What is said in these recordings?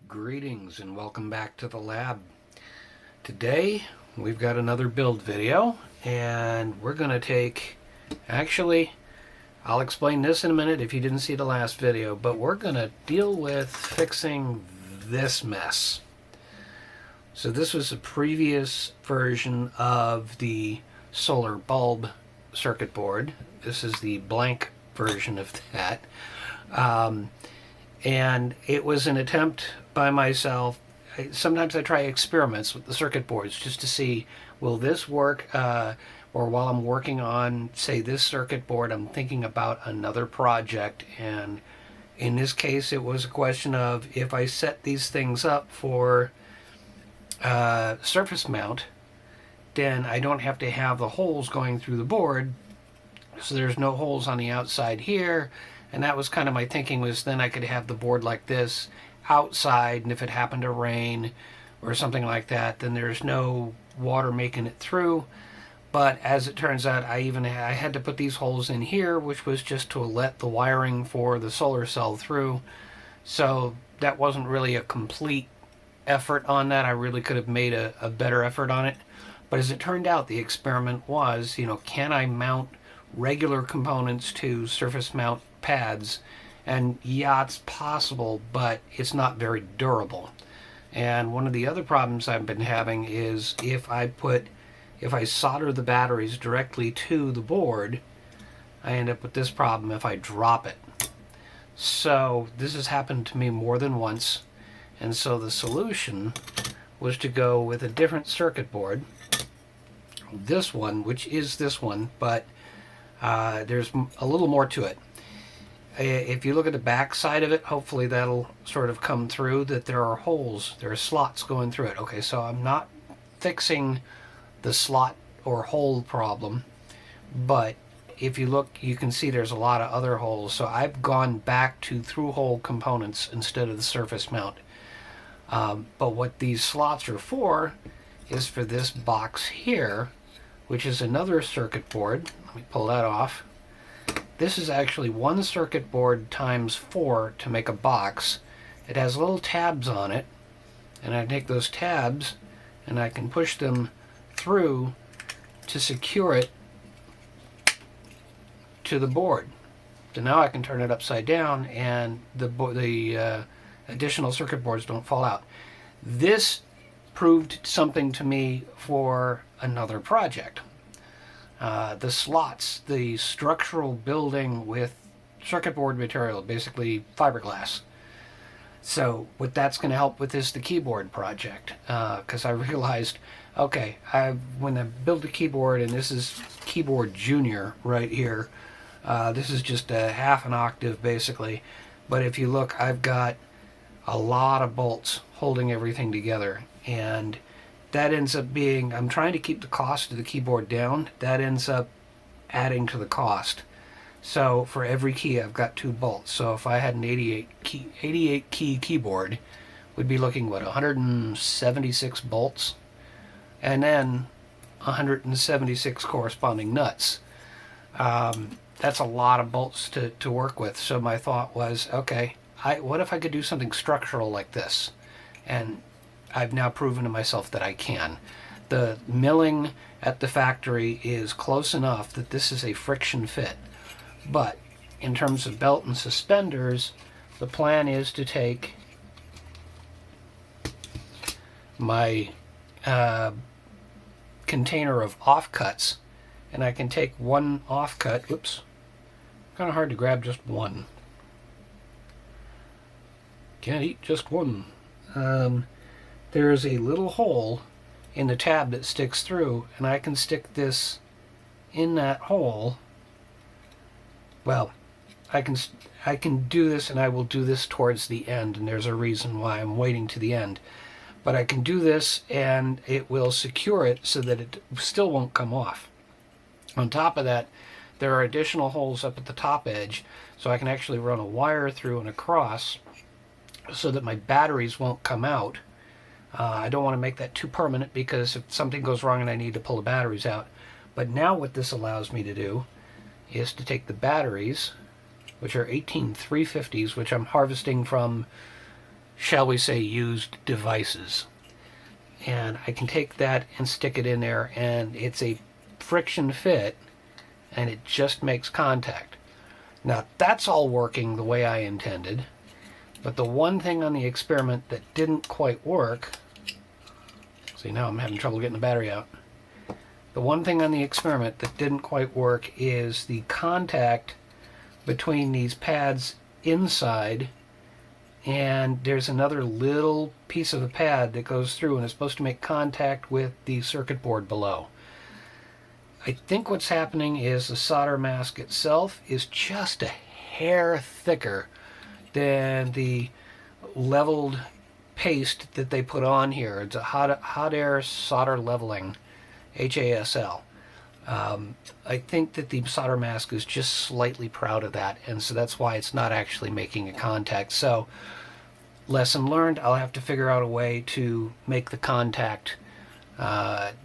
Greetings and welcome back to the lab. Today we've got another build video and we're going to actually I'll explain this in a minute if you didn't see the last video, but we're going to deal with fixing this mess. So this was a previous version of the solar bulb circuit board. This is the blank version of that. And it was an attempt by myself. Sometimes I try experiments with the circuit boards just to see, will this work? Or while I'm working on, say, this circuit board, I'm thinking about another project. And in this case, it was a question of if I set these things up for surface mount, then I don't have to have the holes going through the board. So there's no holes on the outside here. And that was kind of my thinking, was then I could have the board like this outside, and if it happened to rain or something like that, then there's no water making it through. But as it turns out, I had to put these holes in here, which was just to let the wiring for the solar cell through. So that wasn't really a complete effort on that. I really could have made a better effort on it. But as it turned out, the experiment was, can I mount regular components to surface mount pads? And yeah, it's possible, but it's not very durable. And one of the other problems I've been having is if I solder the batteries directly to the board, I end up with this problem if I drop it. So this has happened to me more than once, and so the solution was to go with a different circuit board. This one, which is this one, but there's a little more to it. If you look at the back side of it, hopefully that'll sort of come through, that there are holes, there are slots going through it. Okay, so I'm not fixing the slot or hole problem, but if you look, you can see there's a lot of other holes. So I've gone back to through-hole components instead of the surface mount. But what these slots are for is for this box here, which is another circuit board. Let me pull that off. This is actually one circuit board times 4 to make a box. It has little tabs on it, and I take those tabs and I can push them through to secure it to the board. So now I can turn it upside down and the additional circuit boards don't fall out. This proved something to me for another project. The slots, the structural building with circuit board material, basically fiberglass. So what that's going to help with is the keyboard project, because I realized, okay, when I built a keyboard, and this is keyboard junior right here, this is just a half an octave basically, but if you look, I've got a lot of bolts holding everything together, and that ends up being, I'm trying to keep the cost of the keyboard down. That ends up adding to the cost. So for every key, I've got 2 bolts. So if I had an 88 key keyboard, we'd be looking, what, 176 bolts? And then 176 corresponding nuts. That's a lot of bolts to work with. So my thought was, okay, what if I could do something structural like this? And I've now proven to myself that I can. The milling at the factory is close enough that this is a friction fit. But in terms of belt and suspenders, the plan is to take my container of offcuts, and I can take one offcut. Oops, kind of hard to grab just one. Can't eat just one. There's a little hole in the tab that sticks through, and I can stick this in that hole. Well, I can do this, and I will do this towards the end, and there's a reason why I'm waiting to the end. But I can do this, and it will secure it so that it still won't come off. On top of that, there are additional holes up at the top edge, so I can actually run a wire through and across so that my batteries won't come out. I don't want to make that too permanent, because if something goes wrong and I need to pull the batteries out. But now what this allows me to do is to take the batteries, which are 18 350s, which I'm harvesting from shall we say, used devices. And I can take that and stick it in there, and it's a friction fit, and it just makes contact. Now, that's all working the way I intended, but the one thing on the experiment that didn't quite work, see, now I'm having trouble getting the battery out. The one thing on the experiment that didn't quite work is the contact between these pads inside, and there's another little piece of a pad that goes through and is supposed to make contact with the circuit board below. I think what's happening is the solder mask itself is just a hair thicker than the leveled paste that they put on here. It's a hot air solder leveling, HASL. I think that the solder mask is just slightly proud of that, and so that's why it's not actually making a contact. So, lesson learned, I'll have to figure out a way to make the contact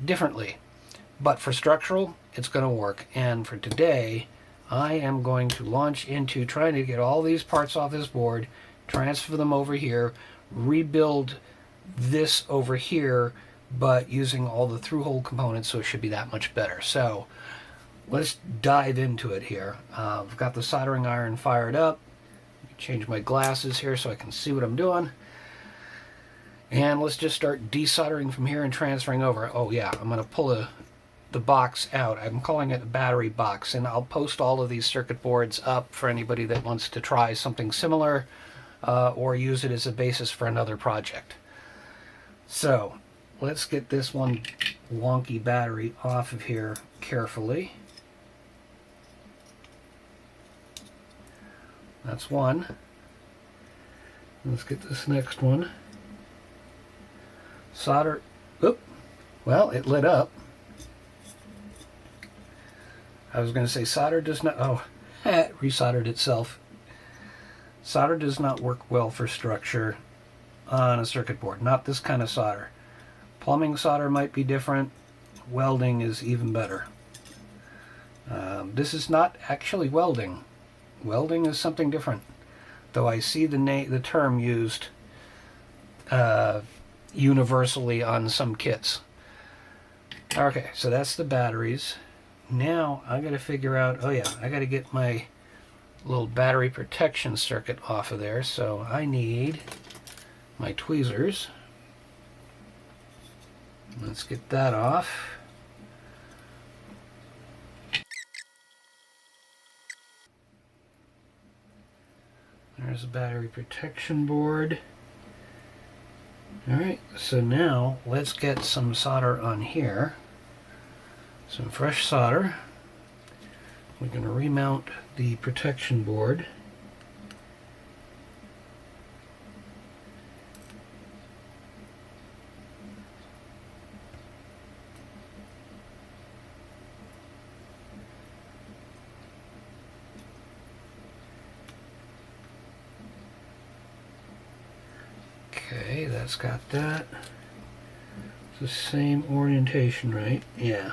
differently. But for structural, it's going to work. And for today, I am going to launch into trying to get all these parts off this board, transfer them over here, rebuild this over here, but using all the through-hole components, so it should be that much better. So let's dive into it here. I've got the soldering iron fired up. Change my glasses here so I can see what I'm doing. And let's just start desoldering from here and transferring over. Oh yeah, I'm going to pull the box out. I'm calling it a battery box, and I'll post all of these circuit boards up for anybody that wants to try something similar or use it as a basis for another project. So let's get this one wonky battery off of here carefully. That's one. Let's get this next one. Solder. Oop. Well, it lit up. I was going to say solder does not. Oh, it resoldered itself. Solder does not work well for structure on a circuit board. Not this kind of solder. Plumbing solder might be different. Welding is even better. This is not actually welding. Welding is something different, though I see the term used universally on some kits. Okay, so that's the batteries. Now I got to figure out, oh yeah, I got to get my little battery protection circuit off of there, so I need my tweezers. Let's get that off. There's the battery protection board. Alright, so now let's get some solder on here. Some fresh solder. We're going to remount the protection board. Okay, that's got that. It's the same orientation, right? Yeah.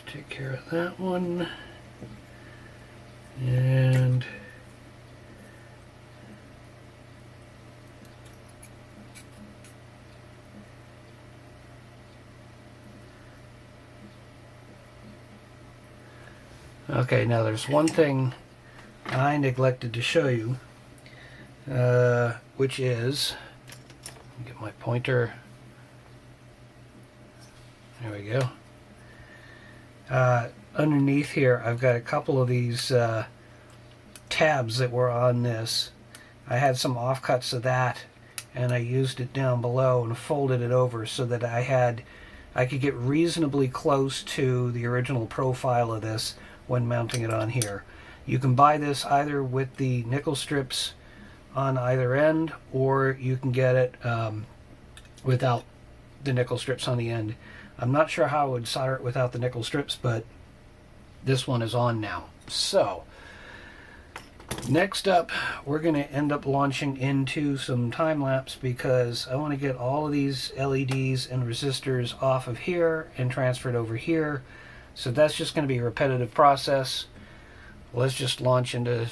Take care of that one. And okay, now there's one thing I neglected to show you, which is, let me get my pointer. There we go. Underneath here I've got a couple of these tabs that were on this. I had some offcuts of that, and I used it down below and folded it over so that I could get reasonably close to the original profile of this when mounting it on here. You can buy this either with the nickel strips on either end, or you can get it without the nickel strips on the end. I'm not sure how I would solder it without the nickel strips, but this one is on now. So next up, we're going to end up launching into some time lapse because I want to get all of these LEDs and resistors off of here and transferred over here. So that's just going to be a repetitive process. Let's just launch into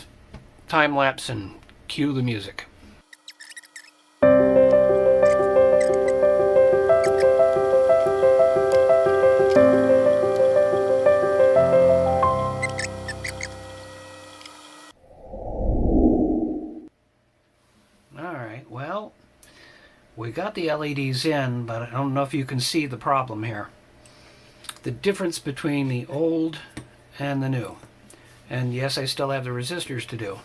time lapse and cue the music. Alright, well, we got the LEDs in, but I don't know if you can see the problem here. The difference between the old and the new. And yes, I still have the resistors to do.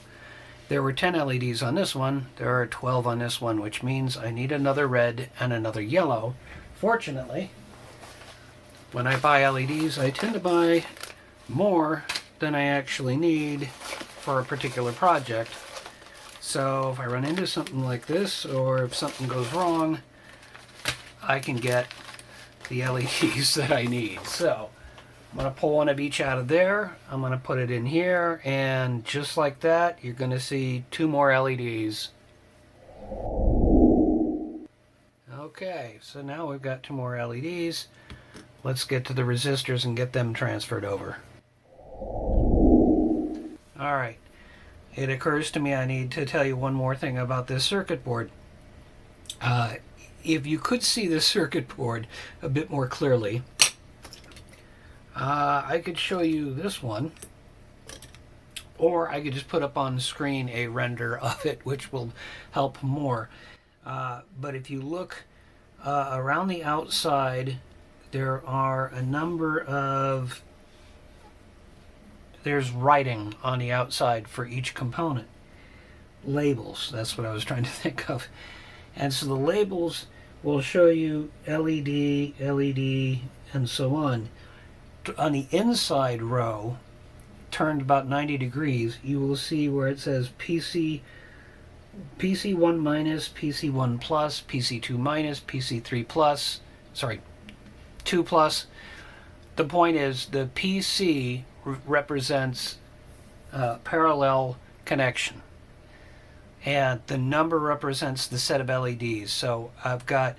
There were 10 LEDs on this one, there are 12 on this one, which means I need another red and another yellow. Fortunately, when I buy LEDs, I tend to buy more than I actually need for a particular project. So if I run into something like this, or if something goes wrong, I can get the LEDs that I need. So I'm going to pull one of each out of there. I'm going to put it in here, and just like that, you're going to see 2 more LEDs. Okay, so now we've got 2 more LEDs. Let's get to the resistors and get them transferred over. Alright, it occurs to me I need to tell you one more thing about this circuit board. If you could see this circuit board a bit more clearly, I could show you this one, or I could just put up on the screen a render of it, which will help more. But if you look around the outside, there are a number of, there's writing on the outside for each component. Labels, that's what I was trying to think of. And so the labels will show you LED, LED, and so on. On the inside row, turned about 90 degrees, you will see where it says PC1 minus, PC1 plus, PC2 minus, PC3 plus, sorry, 2 plus. The point is the PC represents parallel connection, and the number represents the set of LEDs. So I've got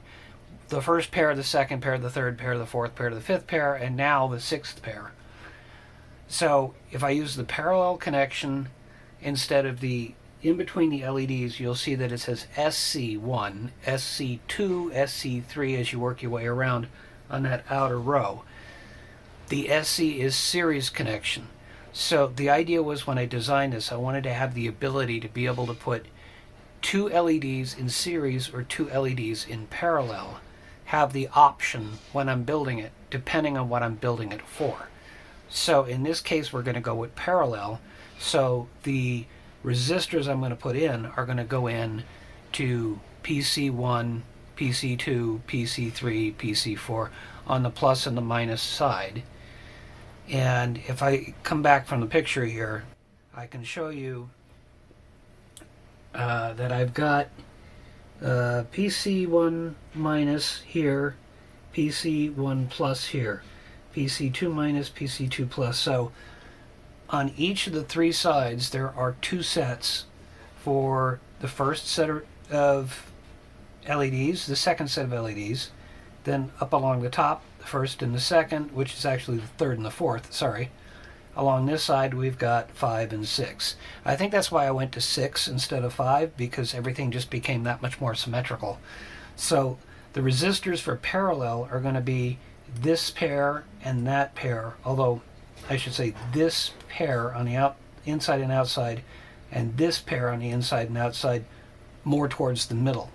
the first pair, the second pair, the third pair, the fourth pair, the fifth pair, and now the sixth pair. So if I use the parallel connection instead of the in between the LEDs, you'll see that it says SC1, SC2, SC3 as you work your way around on that outer row. The SC is series connection. So the idea was, when I designed this, I wanted to have the ability to be able to put 2 LEDs in series or 2 LEDs in parallel. Have the option when I'm building it, depending on what I'm building it for. So in this case, we're going to go with parallel. So the resistors I'm going to put in are going to go in to PC1, PC2, PC3, PC4 on the plus and the minus side. And if I come back from the picture here, I can show you that I've got PC1 minus here, PC1 plus here, PC2 minus, PC2 plus. So on each of the 3 sides there are 2 sets for the first set of LEDs, the second set of LEDs, then up along the top, the first and the second, which is actually the third and the fourth, sorry. Along this side we've got 5 and 6. I think that's why I went to 6 instead of 5, because everything just became that much more symmetrical. So the resistors for parallel are going to be this pair and that pair, although I should say this pair on the inside and outside, and this pair on the inside and outside, more towards the middle.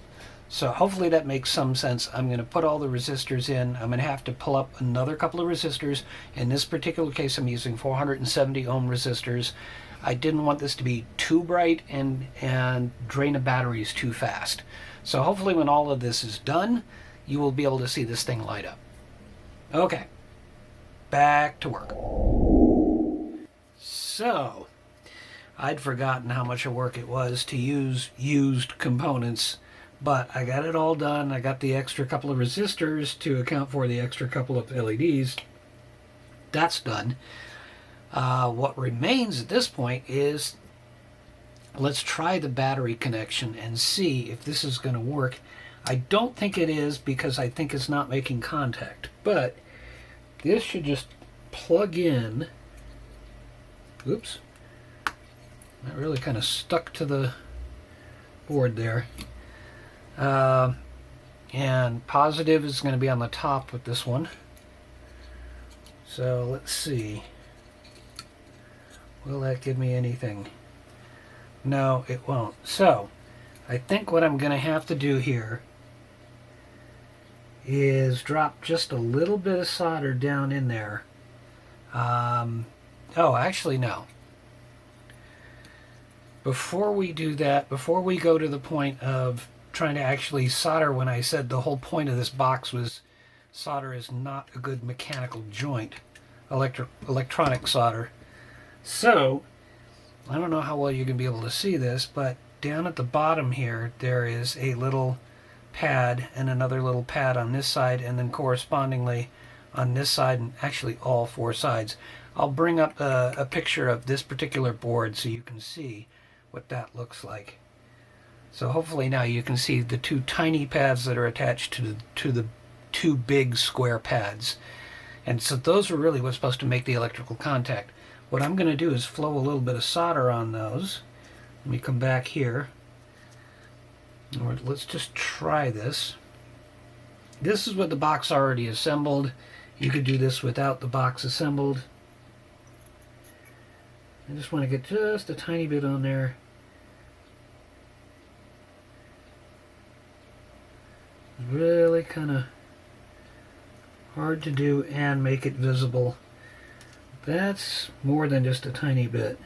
So hopefully that makes some sense. I'm going to put all the resistors in. I'm going to have to pull up another couple of resistors. In this particular case, I'm using 470 ohm resistors. I didn't want this to be too bright and drain the batteries too fast. So hopefully when all of this is done, you will be able to see this thing light up. Okay, back to work. So I'd forgotten how much work it was to use used components, but I got it all done. I got the extra couple of resistors to account for the extra couple of LEDs. That's done. What remains at this point is let's try the battery connection and see if this is going to work. I don't think it is because I think it's not making contact, but this should just plug in. Oops. That really kind of stuck to the board there. And positive is going to be on the top with this one. So let's see. Will that give me anything? No, it won't. So I think what I'm going to have to do here is drop just a little bit of solder down in there. Oh, actually, no. Before we do that, before we go to the point of trying to actually solder, when I said the whole point of this box was solder is not a good mechanical joint, electronic solder. So, I don't know how well you're going to be able to see this, but down at the bottom here, there is a little pad and another little pad on this side, and then correspondingly on this side, and actually all four sides. I'll bring up a picture of this particular board so you can see what that looks like. So hopefully now you can see the two tiny pads that are attached to the two big square pads. And so those are really what's supposed to make the electrical contact. What I'm going to do is flow a little bit of solder on those. Let me come back here. Or let's just try this. This is with the box already assembled. You could do this without the box assembled. I just want to get just a tiny bit on there. Really kind of hard to do and make it visible. That's more than just a tiny bit.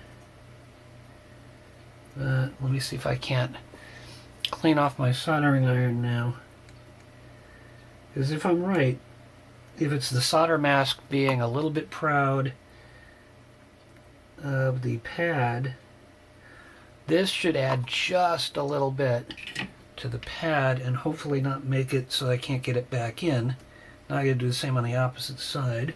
Let me see if I can't clean off my soldering iron now. Because if I'm right, if it's the solder mask being a little bit proud of the pad, this should add just a little bit to the pad and hopefully not make it so I can't get it back in. Now I gotta do the same on the opposite side.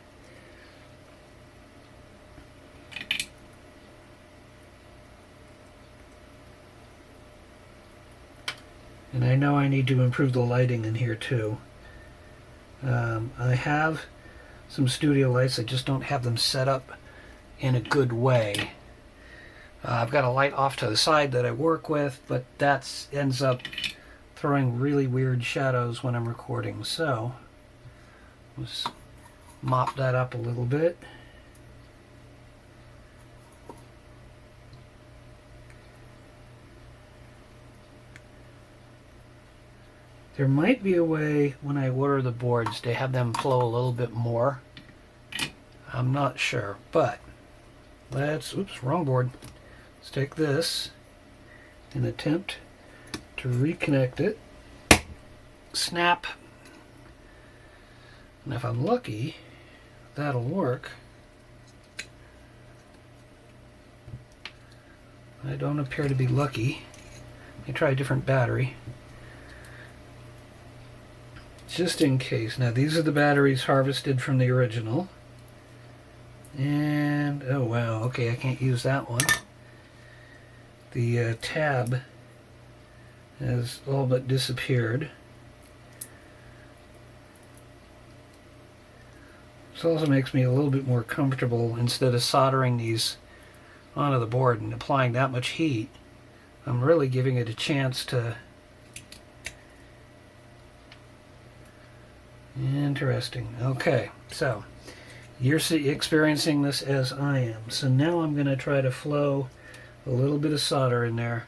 And I know I need to improve the lighting in here too. I have some studio lights, I just don't have them set up in a good way. I've got a light off to the side that I work with, but that ends up throwing really weird shadows when I'm recording. So let's mop that up a little bit. There might be a way when I order the boards to have them flow a little bit more. I'm not sure, but let's, oops, wrong board. Let's take this and attempt to reconnect it. Snap. And if I'm lucky, that'll work. I don't appear to be lucky. Let me try a different battery. Just in case. Now these are the batteries harvested from the original. And, oh wow, okay, I can't use that one. The tab has all but disappeared. This also makes me a little bit more comfortable instead of soldering these onto the board and applying that much heat. I'm really giving it a chance to... Interesting. Okay, so you're experiencing this as I am. So now I'm going to try to flow a little bit of solder in there.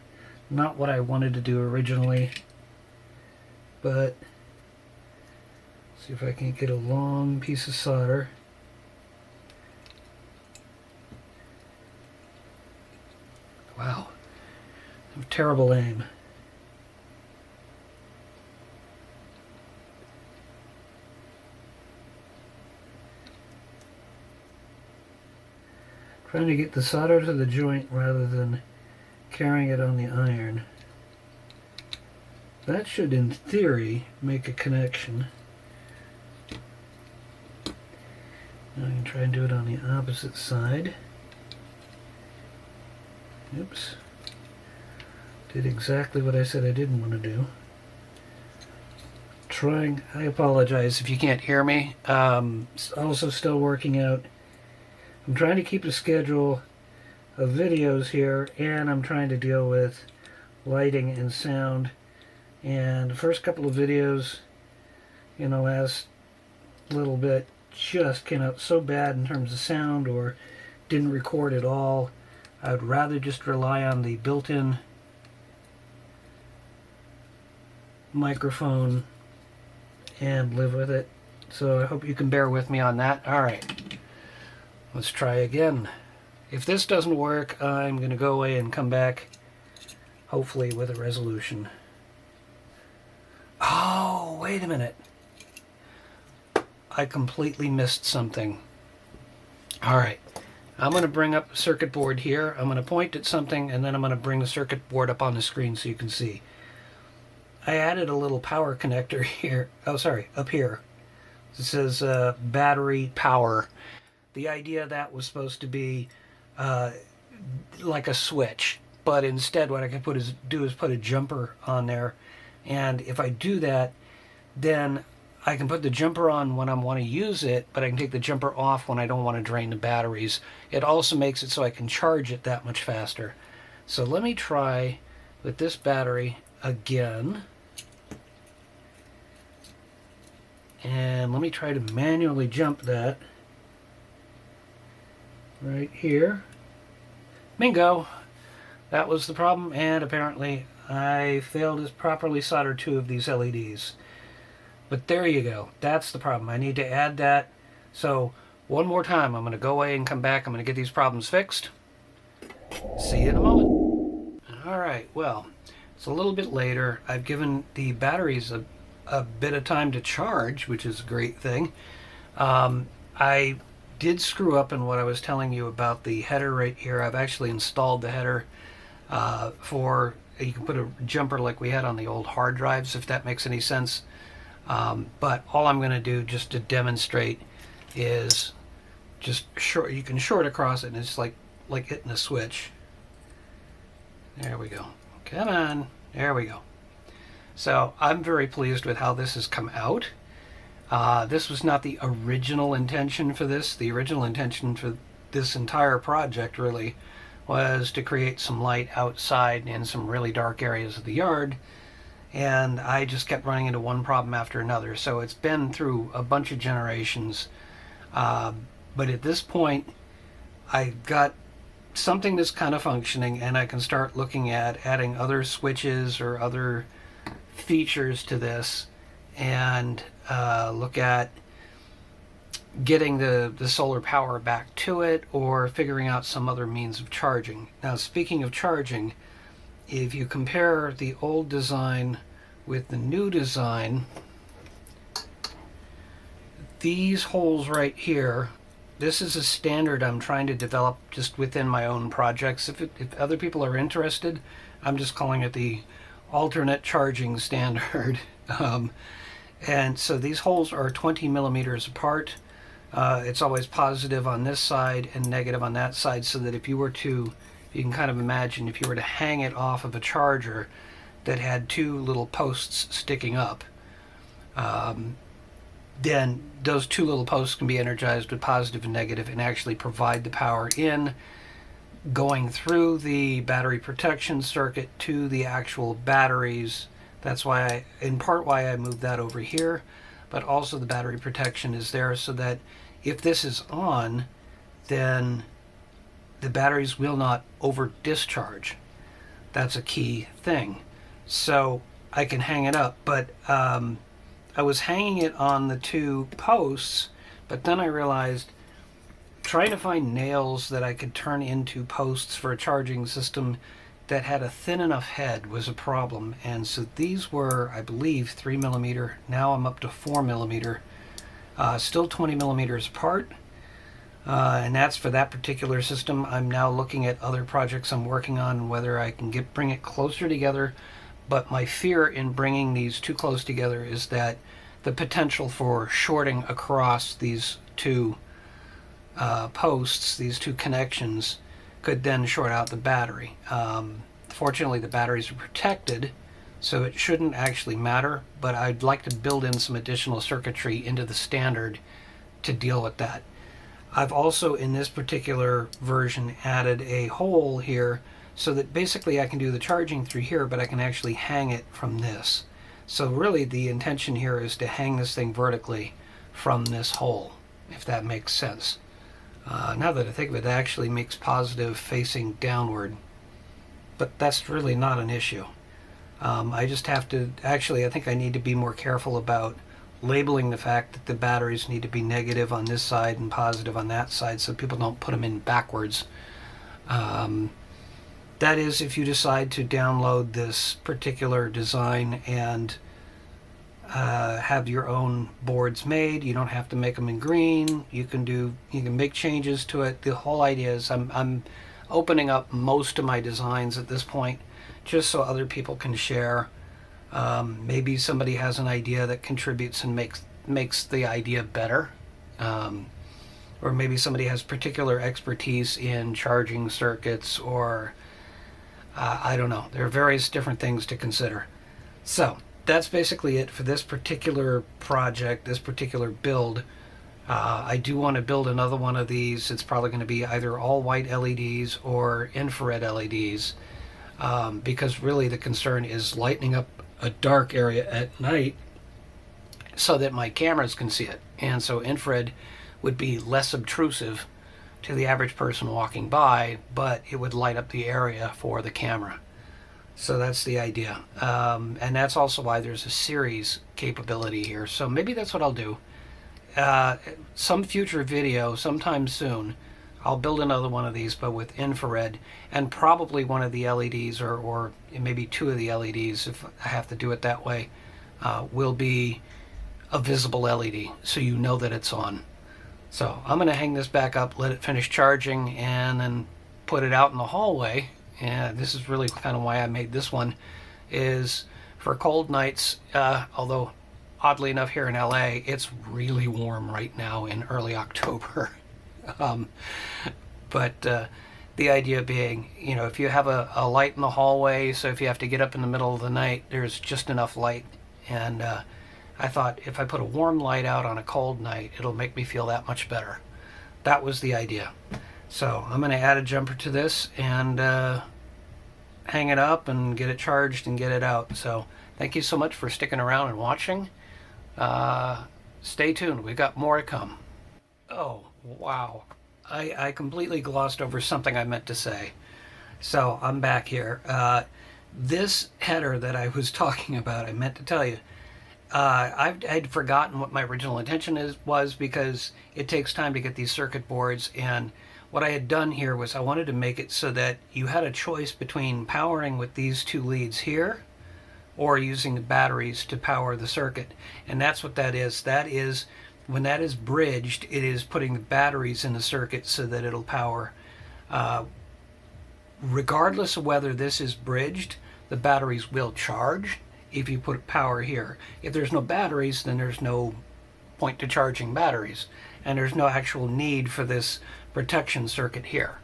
Not what I wanted to do originally, but see if I can get a long piece of solder. Wow, I have terrible aim. Trying to get the solder to the joint rather than carrying it on the iron. That should, in theory, make a connection. Now I can try and do it on the opposite side. Oops. Did exactly what I said I didn't want to do. I apologize if you can't hear me. Also still working out. I'm trying to keep a schedule of videos here, and I'm trying to deal with lighting and sound. And the first couple of videos in the last little bit just came out so bad in terms of sound, or didn't record at all. I'd rather just rely on the built-in microphone and live with it. So I hope you can bear with me on that. Alright, let's try again. If this doesn't work, I'm going to go away and come back, hopefully with a resolution. Oh, wait a minute. I completely missed something. Alright, I'm going to bring up the circuit board here. I'm going to point at something, and then I'm going to bring the circuit board up on the screen so you can see. I added a little power connector here. Oh, sorry, up here. It says battery power. The idea that was supposed to be like a switch, but instead what I can do is put a jumper on there, and if I do that, then I can put the jumper on when I want to use it, but I can take the jumper off when I don't want to drain the batteries. It also makes it so I can charge it that much faster. So let me try with this battery again. And let me try to manually jump that right here. Bingo! That was the problem, and apparently I failed to properly solder 2 of these LEDs. But there you go. That's the problem. I need to add that. So one more time, I'm going to go away and come back. I'm going to get these problems fixed. See you in a moment. Alright, well, it's a little bit later. I've given the batteries a bit of time to charge, which is a great thing. I did screw up in what I was telling you about the header right here. I've actually installed the header you can put a jumper like we had on the old hard drives, if that makes any sense. But all I'm going to do just to demonstrate is just you can short across it, and it's like hitting a switch. There we go. Come on. There we go. So I'm very pleased with how this has come out. This was not the original intention for this. The original intention for this entire project really was to create some light outside in some really dark areas of the yard, and I just kept running into one problem after another. So it's been through a bunch of generations, but at this point I got something that's kind of functioning, and I can start looking at adding other switches or other features to this, and look at getting the solar power back to it, or figuring out some other means of charging. Now, speaking of charging, if you compare the old design with the new design, these holes right here, this is a standard I'm trying to develop just within my own projects. If other people are interested, I'm just calling it the alternate charging standard. And so these holes are 20 millimeters apart. It's always positive on this side and negative on that side, so that if you can kind of imagine if you were to hang it off of a charger that had 2 little posts sticking up, then those 2 little posts can be energized with positive and negative and actually provide the power in, going through the battery protection circuit to the actual batteries. That's why in part why I moved that over here, but also the battery protection is there so that if this is on, then the batteries will not over discharge. That's a key thing. So I can hang it up, but I was hanging it on the 2 posts, but then I realized trying to find nails that I could turn into posts for a charging system that had a thin enough head was a problem. And so these were, I believe, 3 millimeter. Now I'm up to 4 millimeter. Still 20 millimeters apart. And that's for that particular system. I'm now looking at other projects I'm working on and whether I can bring it closer together. But my fear in bringing these too close together is that the potential for shorting across these two posts, these two connections, could then short out the battery. Fortunately, the batteries are protected, so it shouldn't actually matter, but I'd like to build in some additional circuitry into the standard to deal with that. I've also, in this particular version, added a hole here so that basically I can do the charging through here, but I can actually hang it from this. So really the intention here is to hang this thing vertically from this hole, if that makes sense. Now that I think of it, it actually makes positive facing downward, but that's really not an issue. I just have to, actually I think I need to be more careful about labeling the fact that the batteries need to be negative on this side and positive on that side so people don't put them in backwards. That is, if you decide to download this particular design and have your own boards made, you don't have to make them in green. You can make changes to it. The whole idea is I'm opening up most of my designs at this point just so other people can share. Maybe somebody has an idea that contributes and makes the idea better. Or maybe somebody has particular expertise in charging circuits, or I don't know. There are various different things to consider. So that's basically it for this particular project, this particular build. I do want to build another one of these. It's probably going to be either all white LEDs or infrared LEDs, because really the concern is lightening up a dark area at night so that my cameras can see it. And so infrared would be less obtrusive to the average person walking by, but it would light up the area for the camera. So that's the idea. And that's also why there's a series capability here. So maybe that's what I'll do. Some future video, sometime soon, I'll build another one of these, but with infrared, and probably one of the LEDs, or maybe two of the LEDs, if I have to do it that way, will be a visible LED, so you know that it's on. So I'm going to hang this back up, let it finish charging, and then put it out in the hallway. And this is really kind of why I made this one, is for cold nights, although oddly enough here in LA, it's really warm right now in early October. But the idea being, you know, if you have a light in the hallway, so if you have to get up in the middle of the night, there's just enough light. And I thought if I put a warm light out on a cold night, it'll make me feel that much better. That was the idea. So I'm going to add a jumper to this and hang it up and get it charged and get it out. So thank you so much for sticking around and watching. Stay tuned. We've got more to come. Oh, wow. I completely glossed over something I meant to say. So I'm back here. This header that I was talking about, I meant to tell you, I'd forgotten what my original intention was because it takes time to get these circuit boards, and what I had done here was I wanted to make it so that you had a choice between powering with these two leads here or using the batteries to power the circuit. And that's what that is. That is, when that is bridged, it is putting the batteries in the circuit so that it'll power. Regardless of whether this is bridged, the batteries will charge if you put power here. If there's no batteries, then there's no point to charging batteries, and there's no actual need for this protection circuit here.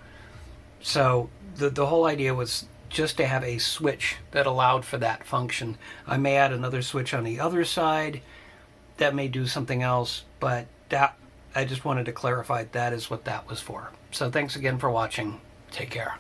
So the whole idea was just to have a switch that allowed for that function. I may add another switch on the other side that may do something else, but that I just wanted to clarify that is what that was for. So thanks again for watching. Take care.